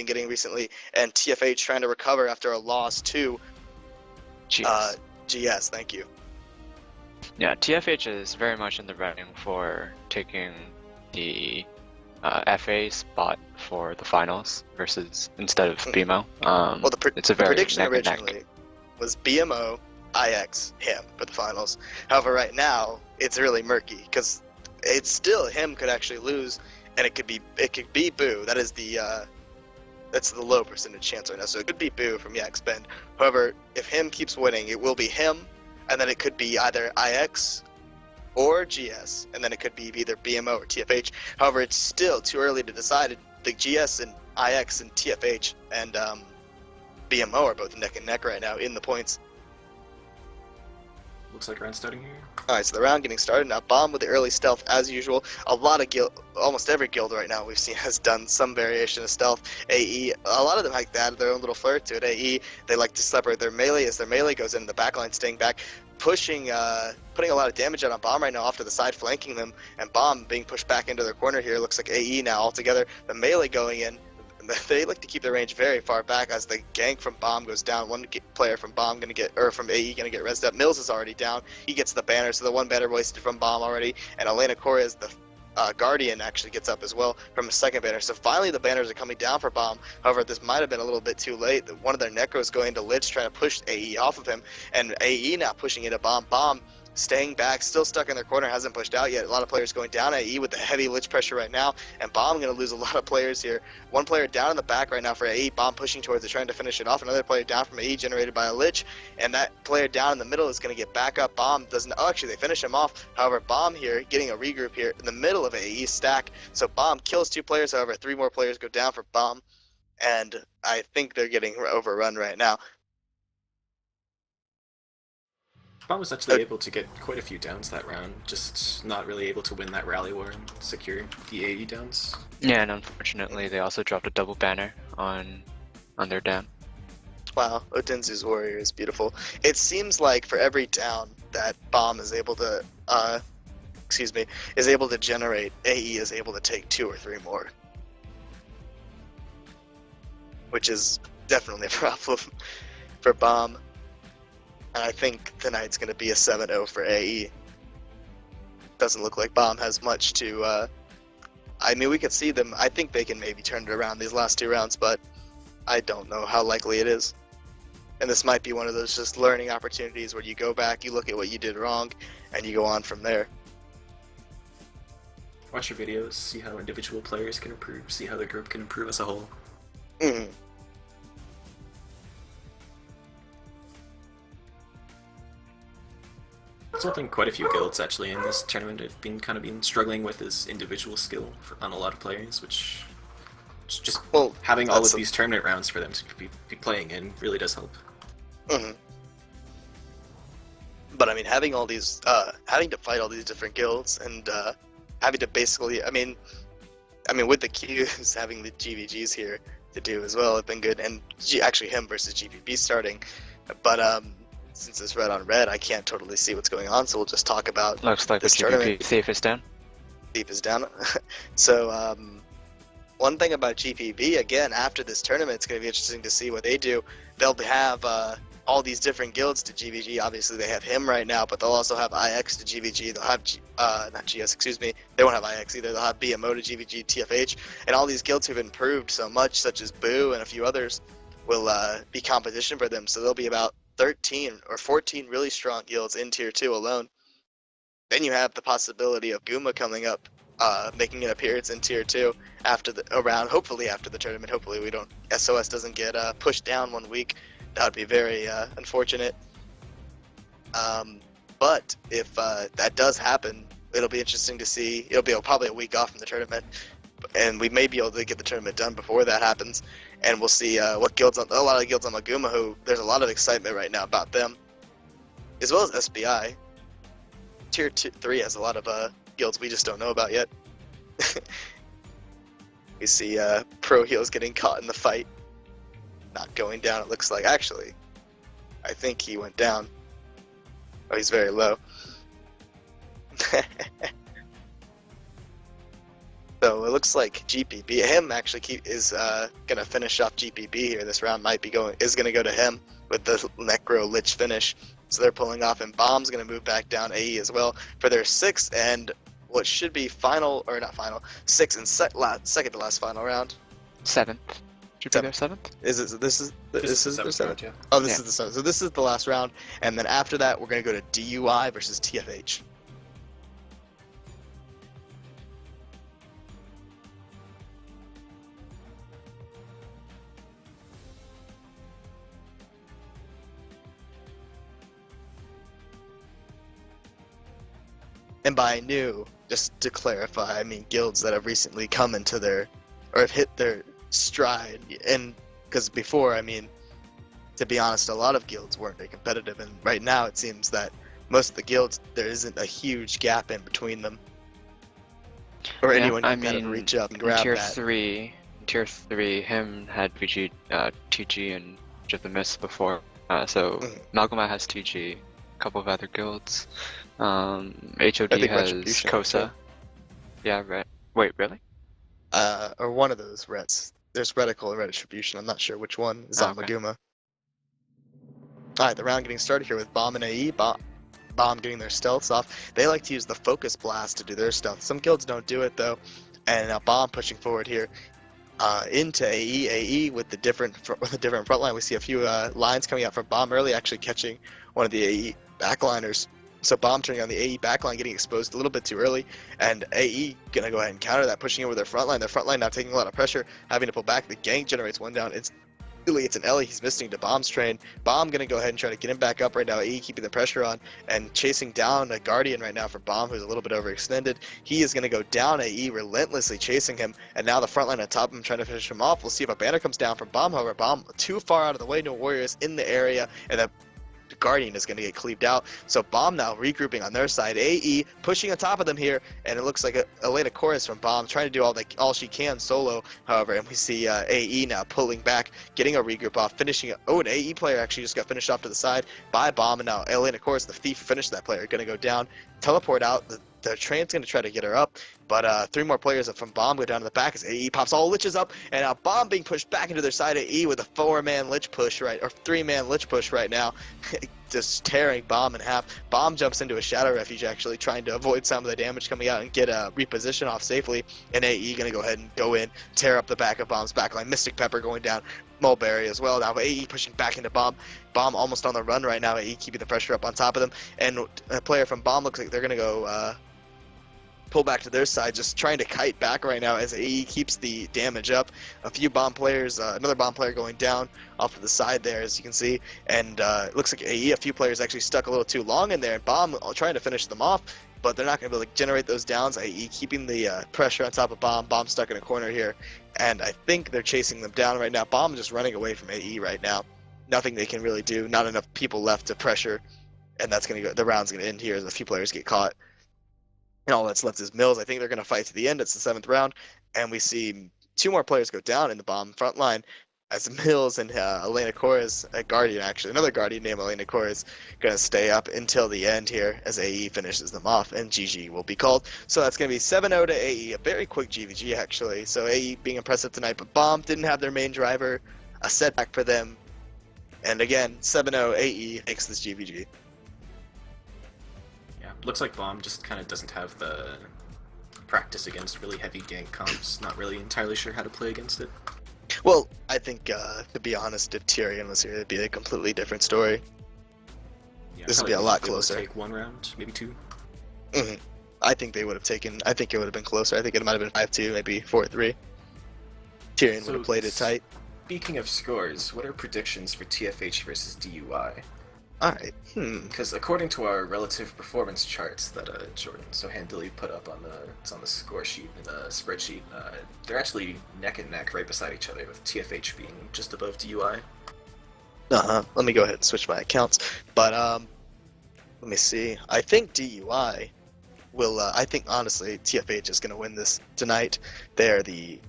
been getting recently, and TFH trying to recover after a loss to GS. Thank you. Yeah, TFH is very much in the running for taking the FA spot for the finals instead of BMO. Well, it's a very prediction neck originally was BMO, IX, him for the finals. However, right now it's really murky because it's still him could actually lose, and it could be Boo. That is that's the low percentage chance right now. So it could be Boo from Yak Bend. However, if him keeps winning, it will be him, and then it could be either IX or GS, and then it could be either BMO or TFH. However, it's still too early to decide. The GS and IX and TFH and BMO are both neck and neck right now in the points. Looks like round starting here. Alright, so the round getting started now. Bomb with the early stealth as usual. A lot of almost every guild right now we've seen has done some variation of stealth. AE, a lot of them like that, their own little flair to it. AE, they like to separate their melee as their melee goes in the backline, staying back, putting a lot of damage out on Bomb right now off to the side, flanking them, and Bomb being pushed back into their corner here. Looks like AE now altogether. The melee going in. They like to keep their range very far back as the gank from Bomb goes down. One player from Bomb from AE gonna get rezzed up. Mills is already down. He gets the banner, so the one banner wasted from Bomb already. And Elena Correa, the Guardian, actually gets up as well from a second banner. So finally the banners are coming down for Bomb. However, this might have been a little bit too late. One of their Necros going to Lich trying to push AE off of him, and AE now pushing into Bomb. Bomb staying back, still stuck in their corner, hasn't pushed out yet. A lot of players going down. AE with the heavy Lich pressure right now, and Bomb going to lose a lot of players here. One player down in the back right now for AE, Bomb pushing towards it, trying to finish it off. Another player down from AE generated by a Lich, and that player down in the middle is going to get back up. Bomb doesn't, actually they finish him off. However, Bomb here getting a regroup here in the middle of AE's stack. So Bomb kills 2 players, however 3 more players go down for Bomb, and I think they're getting overrun right now. Bomb was actually able to get quite a few downs that round, just not really able to win that rally war and secure the AE downs. Yeah, and unfortunately they also dropped a double banner on their down. Wow, Odenzu's warrior is beautiful. It seems like for every down that Bomb is able to generate, AE is able to take 2 or 3 more, which is definitely a problem for Bomb. And I think tonight's going to be a 7-0 for AE. Doesn't look like Bomb has much to... I mean, we could see them. I think they can maybe turn it around these last 2 rounds, but I don't know how likely it is. And this might be one of those just learning opportunities where you go back, you look at what you did wrong, and you go on from there. Watch your videos, see how individual players can improve, see how the group can improve as a whole. Mm-hmm. Something quite a few guilds actually in this tournament have been struggling with is individual skill on a lot of players, which just having all of these tournament rounds for them to be playing in really does help. Mm-hmm. But I mean, having all these, having to fight all these different guilds and having to basically, I mean, with the Qs having the GVGs here to do as well have been good, and actually him versus GVB starting, but since it's red on red, I can't totally see what's going on, so we'll just talk about Looks like this the tournament. GVP thief is down. Thief is down. So, one thing about GPB, again, after this tournament, it's going to be interesting to see what they do. They'll have all these different guilds to GVG. Obviously, they have him right now, but they'll also have IX to GVG. They'll have, not GS, excuse me. They won't have IX either. They'll have BMO to GVG, TFH. And all these guilds have improved so much, such as Boo and a few others, will be competition for them. So there'll be about 13 or 14 really strong guilds in Tier 2 alone. Then you have the possibility of Guma coming up, making an appearance in Tier 2 hopefully after the tournament. Hopefully SOS doesn't get pushed down 1 week. That would be very unfortunate. But if that does happen, it'll be interesting to see. It'll be probably a week off from the tournament, and we may be able to get the tournament done before that happens. And we'll see what guilds a lot of guilds on Maguma, who there's a lot of excitement right now about them, as well as SBI. Tier 3 has a lot of guilds we just don't know about yet. We see Pro Heels getting caught in the fight, not going down. It looks like actually, I think he went down. Oh, he's very low. So it looks like GPB, him actually is gonna finish off GPB here. This round is gonna go to him with the Necro Lich finish. So they're pulling off, and Bomb's gonna move back down AE as well for their 6th and what should be final, or not final, 6th and second to last final round. 7th. Should be their 7th? This is their 7th? round, yeah. Oh, this is the 7th. So this is the last round, and then after that we're gonna go to DUI versus TFH. And by new, just to clarify, I mean guilds that have recently come into their, or have hit their stride. And because before, I mean, to be honest, a lot of guilds weren't very competitive, and right now it seems that most of the guilds, there isn't a huge gap in between them. Or anyone can kind of reach up and grab tier that. Tier 3, him had VG, TG, and Jip the Mist before. So Malgamat has TG, a couple of other guilds. HOD has Kosa. Yeah, right. Wait, really? Or one of those rets. There's Reticle and Redistribution. I'm not sure which one is on Maguma. Alright, the round getting started here with Bomb and AE. Bomb getting their stealths off. They like to use the Focus Blast to do their stealth. Some guilds don't do it though. And now Bomb pushing forward here into AE. AE with the different front line. We see a few lines coming out from Bomb early, actually catching one of the AE backliners. So Bomb turning on the AE backline, getting exposed a little bit too early, and AE gonna go ahead and counter that, pushing over their front line. Their front line now taking a lot of pressure, having to pull back. The gank generates one down. It's an Ellie. He's missing to Bomb's train. Bomb gonna go ahead and try to get him back up right now. AE keeping the pressure on and chasing down a Guardian right now for Bomb, who's a little bit overextended. He is gonna go down AE, relentlessly chasing him, and now the front line on top of him trying to finish him off. We'll see if a banner comes down from Bomb. However, Bomb too far out of the way. No warriors in the area, and the Guardian is going to get cleaved out. So Bomb now regrouping on their side. AE pushing on top of them here, and it looks like Elena Chorus from Bomb trying to do all she can solo. However, and we see AE now pulling back, getting a regroup off, finishing. Oh, an AE player actually just got finished off to the side by Bomb, and now Elena Chorus, the thief, finished that player, going to go down, teleport out. The train's going to try to get her up, but 3 more players from Bomb go down to the back as AE pops all Liches up, and now Bomb being pushed back into their side. AE with a 4-man Lich push, right, or 3-man Lich push right now, just tearing Bomb in half. Bomb jumps into a Shadow Refuge, actually trying to avoid some of the damage coming out and get a reposition off safely, and AE going to go ahead and go in, tear up the back of Bomb's backline. Mystic Pepper going down, Mulberry as well. Now AE pushing back into Bomb. Bomb almost on the run right now. AE keeping the pressure up on top of them, and a player from Bomb looks like they're going to go pull back to their side, just trying to kite back right now as AE keeps the damage up. A few Bomb players, another Bomb player going down off to the side there, as you can see, and it looks like AE, a few players actually stuck a little too long in there, and Bomb trying to finish them off, but they're not going to be able to generate those downs. AE keeping the pressure on top of Bomb. Bomb stuck in a corner here, and I think they're chasing them down right now. Bomb just running away from AE right now. Nothing they can really do, not enough people left to pressure, and that's going to go. The round's going to end here as a few players get caught. And all that's left is Mills. I think they're going to fight to the end. It's the 7th round, and we see 2 more players go down in the Bomb front line as Mills and Elena Chorus, a Guardian actually, another Guardian named Elena Chorus, going to stay up until the end here as AE finishes them off, and GG will be called. So that's going to be 7-0 to AE, a very quick GVG actually. So AE being impressive tonight, but Bomb didn't have their main driver, a setback for them. And again, 7-0 AE takes this GVG. Looks like Bomb just kind of doesn't have the practice against really heavy gank comps. Not really entirely sure how to play against it. Well, I think, to be honest, if Tyrion was here, it'd be a completely different story. Yeah, this would be a lot closer. Take 1 round, maybe 2. I think they would have taken. I think it would have been closer. I think it might have been 5-2, maybe 4-3. Tyrion would have played it tight. Speaking of scores, what are predictions for TFH versus DUI? Alright, Because according to our relative performance charts that Jordan so handily put up on the score sheet in the spreadsheet, they're actually neck and neck right beside each other, with TFH being just above DUI. Let me go ahead and switch my accounts. But let me see. I think DUI will. I think honestly, TFH is going to win this tonight. They are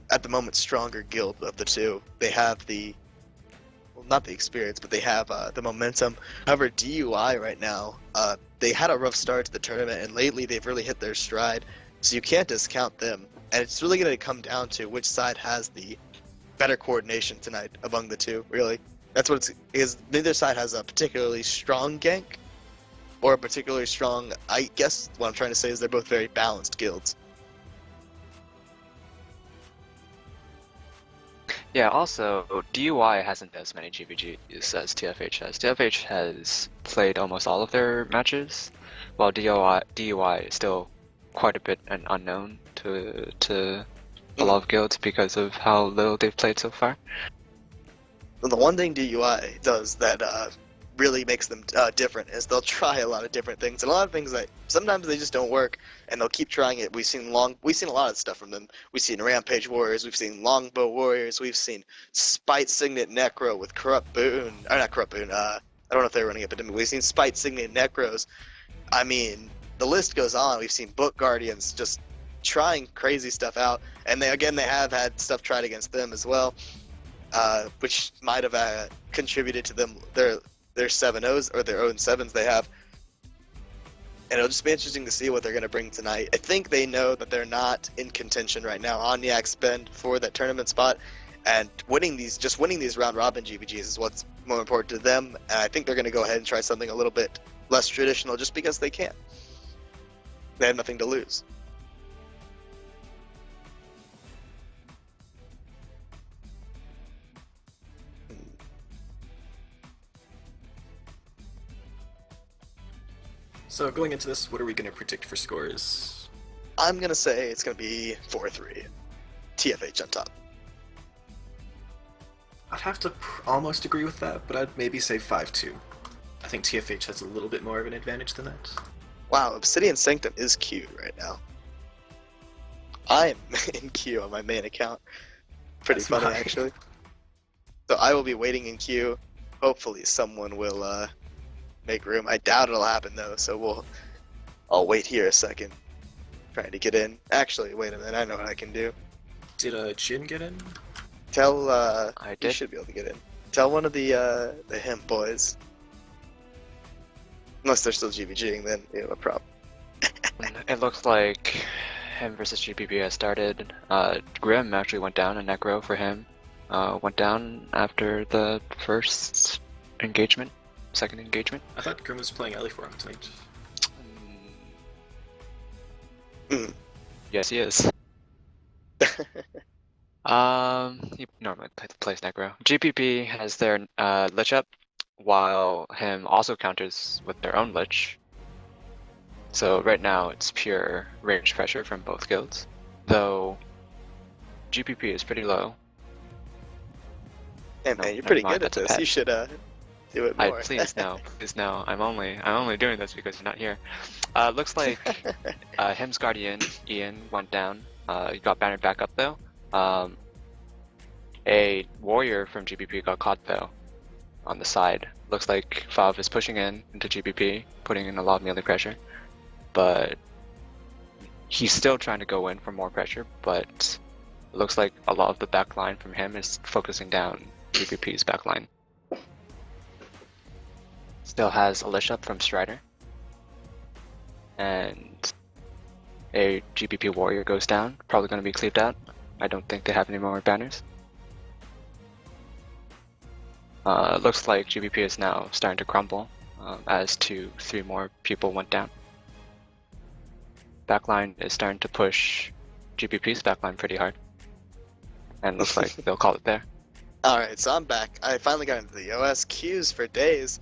at the moment stronger guild of the two. They have not the experience, but they have the momentum. However, DUI right now, they had a rough start to the tournament, and lately they've really hit their stride, so you can't discount them. and it's really going to come down to which side has the better coordination tonight among the two, really. That's what it's, because neither side has a particularly strong gank, or a particularly strong, I guess what I'm trying to say is they're both very balanced guilds. Yeah, also, DUI hasn't as many GVGs as TFH has. TFH has played almost all of their matches, while DUI is still quite a bit an unknown to a lot of guilds because of how little they've played so far. Well, the one thing DUI does that really makes them different is they'll try a lot of different things, and a lot of things that sometimes they just don't work, and they'll keep trying it. We've seen a lot of stuff from them. We've seen Rampage Warriors, we've seen Longbow Warriors, we've seen Spite Signet Necro with Corrupt Boon, or not Corrupt Boon, I don't know if they're running it, but we've seen Spite Signet Necros. I mean, the list goes on. We've seen Book Guardians just trying crazy stuff out, and they have had stuff tried against them as well, which might have contributed to them their 7-0s or their 0-7s they have. And it'll just be interesting to see what they're going to bring tonight. I think they know that they're not in contention right now on Yak Spend for that tournament spot, and winning these round robin GVGs is what's more important to them. And I think they're going to go ahead and try something a little bit less traditional just because they can. They have nothing to lose. So going into this, what are we going to predict for scores? I'm going to say it's going to be 4-3. TFH on top. I'd have to almost agree with that, but I'd maybe say 5-2. I think TFH has a little bit more of an advantage than that. Wow, Obsidian Sanctum is queued right now. I'm in queue on my main account. Pretty funny, actually. So I will be waiting in queue. Hopefully someone will make room. I doubt it'll happen though, so I'll wait here a second. Trying to get in. Actually, wait a minute, I know what I can do. Did Jin get in? Tell I did. You should be able to get in. Tell one of the hemp boys. Unless they're still GVGing, then you know, a problem. It looks like him versus GPP has started. Grim actually went down, and Necro for him went down after the second engagement. I thought Grim was playing Ellie for him tonight. Yes, he is. He normally plays Necro. GPP has their Lich up, while him also counters with their own Lich. So right now it's pure range pressure from both guilds, though GPP is pretty low. Hey man, you're pretty good at this. You should do it more. Please no. I'm only doing this because you're not here. Looks like him's Guardian Ian went down. He got bannered back up though. A warrior from GPP got caught though on the side. Looks like Fav is pushing into GPP, putting in a lot of melee pressure, but he's still trying to go in for more pressure, but it looks like a lot of the backline from him is focusing down GPP's backline. Still has a Lich up from Strider, and a GPP warrior goes down, probably going to be cleaved out. I don't think they have any more banners. Looks like GPP is now starting to crumble as 2-3 more people went down. Backline is starting to push GPP's backline pretty hard, and looks like they'll call it there. Alright, so I'm back. I finally got into the OS. Queues for days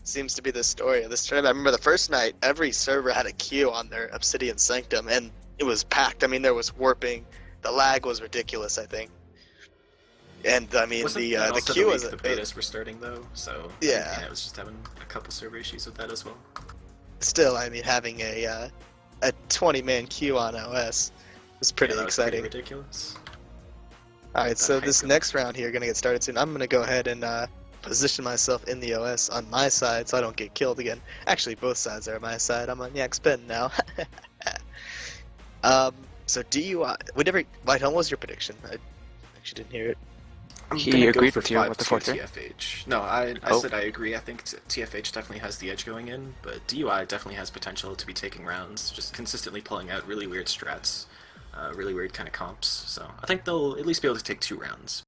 seems to be the story of this tournament. I remember the first night, every server had a queue on their Obsidian Sanctum, and it was packed. I mean, there was warping. The lag was ridiculous, I think. And I mean, the queue was the betas were starting though, so yeah, I was just having a couple server issues with that as well. Still, I mean, having a 20-man queue on OS was pretty exciting. Pretty ridiculous. All right, so this next round here gonna get started soon. I'm gonna go ahead and position myself in the OS on my side so I don't get killed again. Actually, both sides are on my side. I'm on Yak Spend now. So DUI. Whitehelm, what was your prediction? I actually didn't hear it. He agreed with you with the 4-3? TFH. No, I said I agree. I think TFH definitely has the edge going in, but DUI definitely has potential to be taking rounds, just consistently pulling out really weird strats. really weird kind of comps. So I think they'll at least be able to take 2 rounds.